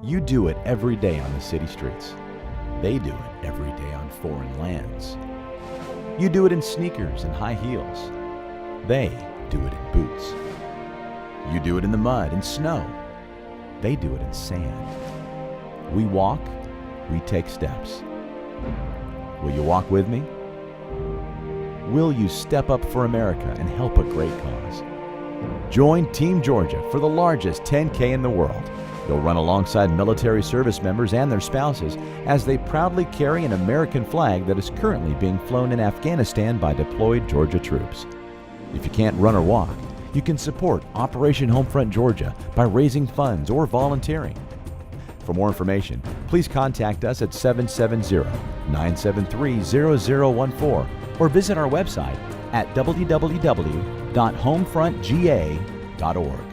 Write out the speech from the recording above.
You do it every day on the city streets. They do it every day on foreign lands. You do it in sneakers and high heels. They do it in boots. You do it in the mud and snow. They do it in sand. We walk, we take steps. Will you walk with me? Will you step up for America and help a great cause? Join Team Georgia for the largest 10K in the world. You'll run alongside military service members and their spouses as they proudly carry an American flag that is currently being flown in Afghanistan by deployed Georgia troops. If you can't run or walk, you can support Operation Homefront Georgia by raising funds or volunteering. For more information, please contact us at 770-973-0014 or visit our website at www.homefrontga.org.